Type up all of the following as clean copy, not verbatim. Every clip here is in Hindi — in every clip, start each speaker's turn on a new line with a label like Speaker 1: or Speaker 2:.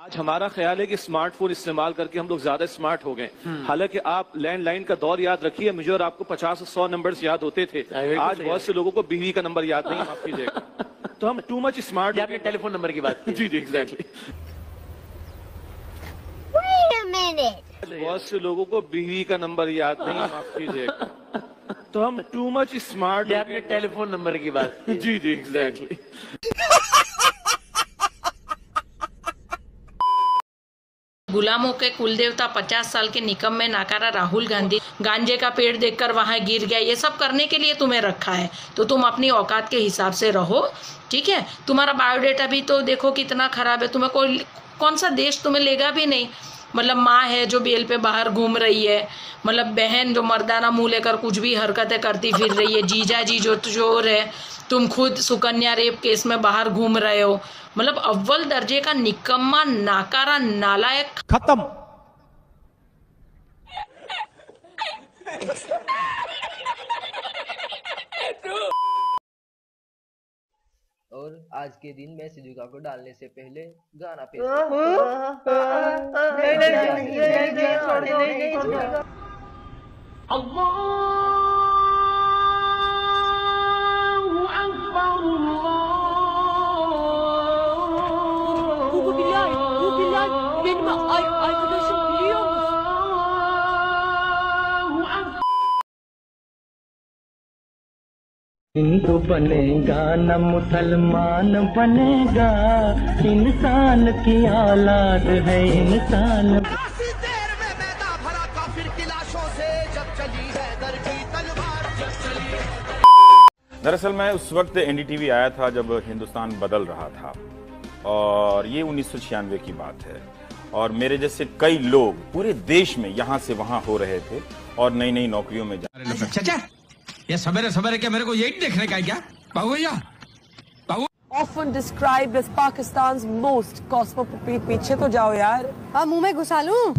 Speaker 1: आज हमारा ख्याल है कि स्मार्टफोन इस्तेमाल करके हम लोग ज्यादा स्मार्ट हो गए। हालांकि आप लैंडलाइन का दौर याद रखिए, मुझे और आपको 50 और 100 नंबर्स याद होते थे। आज बहुत से लोगों को बीवी का नंबर याद नहीं, माफ कीजिएगा। तो हम टू मच स्मार्ट।
Speaker 2: आपने टेलीफोन नंबर की बात की।
Speaker 1: जी जी एग्जैक्टली। बहुत से लोगों को बीवी का नंबर याद नहीं, माफ कीजिएगा। तो हम टू मच स्मार्ट।
Speaker 2: आपने टेलीफोन नंबर की बात की।
Speaker 1: जी जी एग्जैक्टली।
Speaker 3: गुलामों के कुलदेवता 50 साल के निकम्मे नाकारा राहुल गांधी गांजे का पेड़ देखकर वहां गिर गया, ये सब करने के लिए तुम्हें रखा है। तो तुम अपनी औकात के हिसाब से रहो, ठीक है। तुम्हारा बायोडेटा भी तो देखो कितना खराब है। तुम्हें कोई कौन सा देश तुम्हें लेगा भी नहीं। मतलब माँ है जो बेल पे बाहर घूम रही है, मतलब बहन जो मर्दाना मुंह लेकर कुछ भी हरकतें करती फिर रही है, जीजा जी जो चोर है, तुम खुद सुकन्या रेप केस में बाहर घूम रहे हो। मतलब अव्वल दर्जे का निकम्मा नाकारा नालायक
Speaker 4: खत्म।
Speaker 5: और आज के दिन मैं सिजुका को डालने से पहले गाना पेश
Speaker 6: हिंदू बनेगा न मुसलमान बनेगा, इंसान की औलाद है इंसान।
Speaker 7: काफी देर में मैदा भरा काफिर की लाशों से जब चली है दर की तलवार जब चली।
Speaker 8: दरअसल मैं उस वक्त एनडीटीवी आया था जब हिंदुस्तान बदल रहा था, और ये 1996 की बात है। और मेरे जैसे कई लोग पूरे देश में यहाँ से वहाँ हो रहे थे और नई नई नौकरियों में जा रहे थे।
Speaker 4: ये सवेरे सवेरे क्या मेरे को यही देखने का है क्या? बाबूया
Speaker 9: Often described as Pakistan's most cosmopolitan। पीछे तो जाओ यार। हाँ मुंह में घुसा लूं।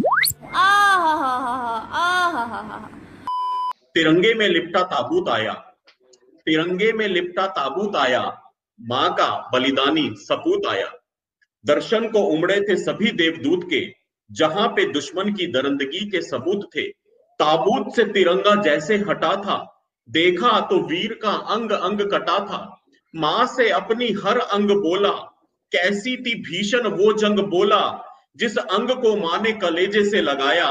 Speaker 10: तिरंगे में लिपटा ताबूत आया, तिरंगे में लिपटा ताबूत आया, माँ का बलिदानी सपूत आया। दर्शन को उमड़े थे सभी देवदूत के, जहां पे दुश्मन की दरंदगी के सबूत थे। ताबूत से तिरंगा जैसे हटा था, देखा तो वीर का अंग अंग कटा था। मां से अपनी हर अंग बोला, कैसी थी भीषण वो जंग बोला। जिस अंग को मां ने कलेजे से लगाया,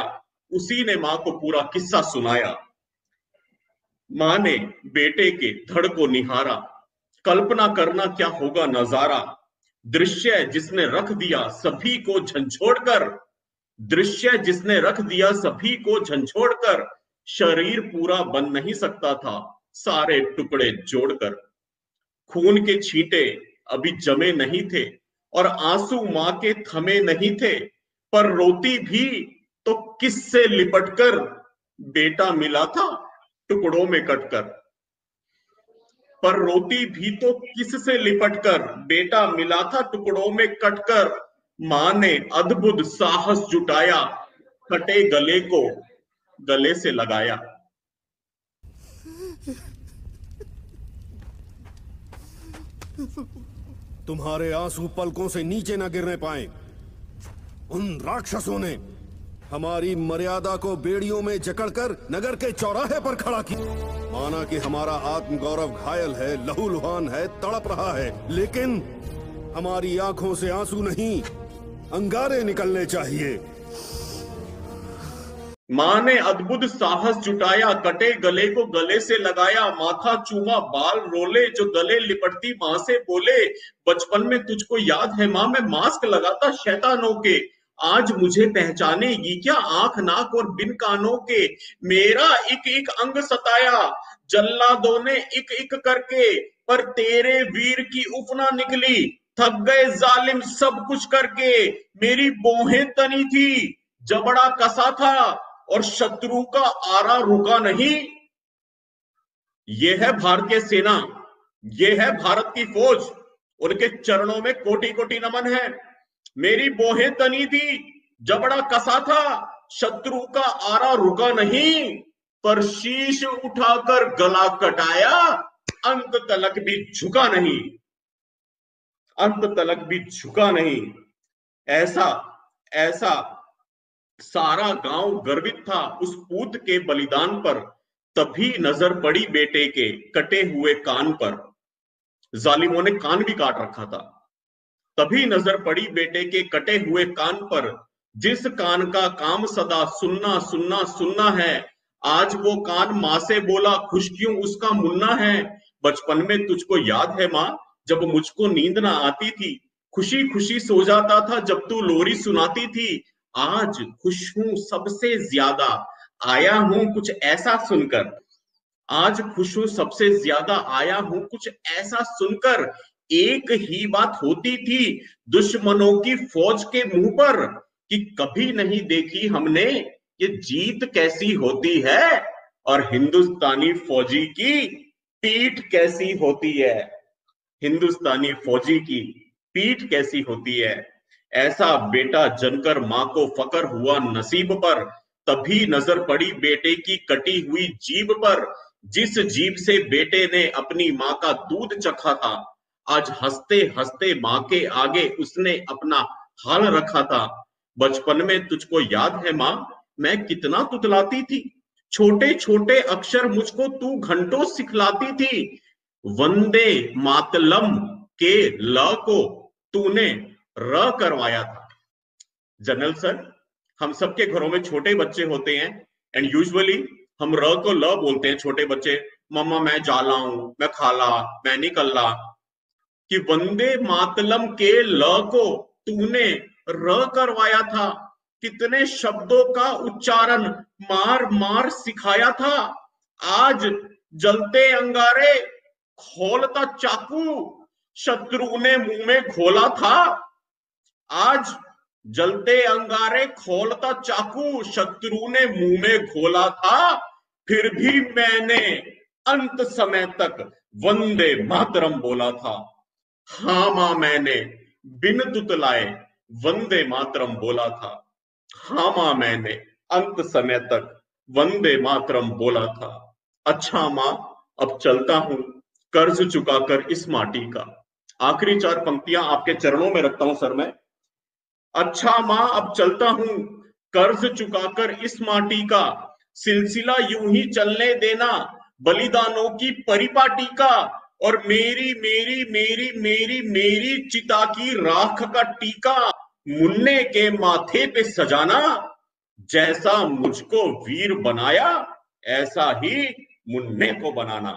Speaker 10: उसी ने मां को पूरा किस्सा सुनाया। मां ने बेटे के धड़ को निहारा, कल्पना करना क्या होगा नजारा। दृश्य जिसने रख दिया सभी को झंझोड़कर, दृश्य जिसने रख दिया सभी को झंझोड़कर। शरीर पूरा बन नहीं सकता था सारे टुकड़े जोड़कर। खून के छींटे अभी जमे नहीं थे और आंसू मां के थमे नहीं थे, पर रोती भी तो किससे लिपटकर। बेटा मिला था टुकड़ों में कटकर, पर रोती भी तो किससे लिपटकर। बेटा मिला था टुकड़ों में कटकर। मां ने अद्भुत साहस जुटाया, कटे गले को गले से लगाया।
Speaker 11: तुम्हारे आंसू पलकों से नीचे न गिरने पाए। उन राक्षसों ने हमारी मर्यादा को बेड़ियों में जकड़कर नगर के चौराहे पर खड़ा किया। माना कि हमारा आत्मगौरव घायल है, लहूलुहान है, तड़प रहा है, लेकिन हमारी आंखों से आंसू नहीं, अंगारे निकलने चाहिए।
Speaker 10: मां ने अद्भुत साहस जुटाया, कटे गले को गले से लगाया। माथा चूमा बाल रोले, जो गले लिपटती मां से बोले, बचपन में तुझको याद है मां मैं मास्क लगाता शैतानों के। आज मुझे पहचानेगी क्या आंख नाक और बिन कानों के। मेरा एक एक अंग सताया, जल्लादों ने एक एक करके, पर तेरे वीर की उफ ना निकली। थक गए जालिम सब कुछ करके, मेरी बोहें तनी थी, जबड़ा कसा था और शत्रु का आरा रुका नहीं। यह है भारतीय सेना, यह है भारत की फौज, उनके चरणों में कोटि कोटि नमन है। मेरी बोहें तनी थी, जबड़ा कसा था, शत्रु का आरा रुका नहीं, पर शीश उठाकर गला कटाया, अंत तलक भी झुका नहीं, अंत तलक भी झुका नहीं। ऐसा ऐसा सारा गांव गर्वित था उस पूत के बलिदान पर। तभी नजर पड़ी बेटे के कटे हुए कान पर। जालिमों ने कान भी काट रखा था। तभी नजर पड़ी बेटे के कटे हुए कान पर। जिस कान का काम सदा सुनना सुनना सुनना है, आज वो कान माँ से बोला खुश क्यों उसका मुन्ना है। बचपन में तुझको याद है माँ, जब मुझको नींद ना आती थी, खुशी खुशी सो जाता था जब तू लोरी सुनाती थी। आज खुश हूं सबसे ज्यादा, आया हूं कुछ ऐसा सुनकर। आज खुश हूं सबसे ज्यादा, आया हूं कुछ ऐसा सुनकर। एक ही बात होती थी दुश्मनों की फौज के मुंह पर, कि कभी नहीं देखी हमने ये जीत कैसी होती है, और हिंदुस्तानी फौजी की पीठ कैसी होती है। हिंदुस्तानी फौजी की पीठ कैसी होती है। ऐसा बेटा जनकर मां को फकर हुआ नसीब पर। तभी नजर पड़ी बेटे की कटी हुई जीभ पर। जिस जीभ से बेटे ने अपनी मां का दूध चखा था, आज हंसते हंसते मां के आगे उसने अपना हाल रखा था। बचपन में तुझको याद है मां, मैं कितना तुतलाती थी, छोटे छोटे अक्षर मुझको तू घंटों सिखलाती थी। वंदे मातलम के ल को तूने र करवाया था। जनरल सर, हम सबके घरों में छोटे बच्चे होते हैं एंड यूजुअली हम र को ल बोलते हैं। छोटे बच्चे, मम्मा मैं जाला हूं, मैं खाला, मैं निकल्ला। कि वंदे मातलम के ल को तूने र करवाया था। कितने शब्दों का उच्चारण मार मार सिखाया था। आज जलते अंगारे खोलता चाकू शत्रु ने मुंह में घोला था। आज जलते अंगारे खोलता चाकू शत्रु ने मुंह में घोला था। फिर भी मैंने अंत समय तक वंदे मातरम बोला था। हाँ मां, मैंने बिन तुतलाए वंदे मातरम बोला था। हाँ मां, मैंने अंत समय तक वंदे मातरम बोला था। अच्छा मां, अब चलता हूं कर्ज चुकाकर इस माटी का। आखिरी 4 पंक्तियां आपके चरणों में रखता हूं सर मैं। अच्छा मां, अब चलता हूं कर्ज चुकाकर इस माटी का। सिलसिला यूं ही चलने देना बलिदानों की परिपाटी का। और मेरी मेरी मेरी मेरी मेरी चिता की राख का टीका मुन्ने के माथे पे सजाना। जैसा मुझको वीर बनाया ऐसा ही मुन्ने को बनाना।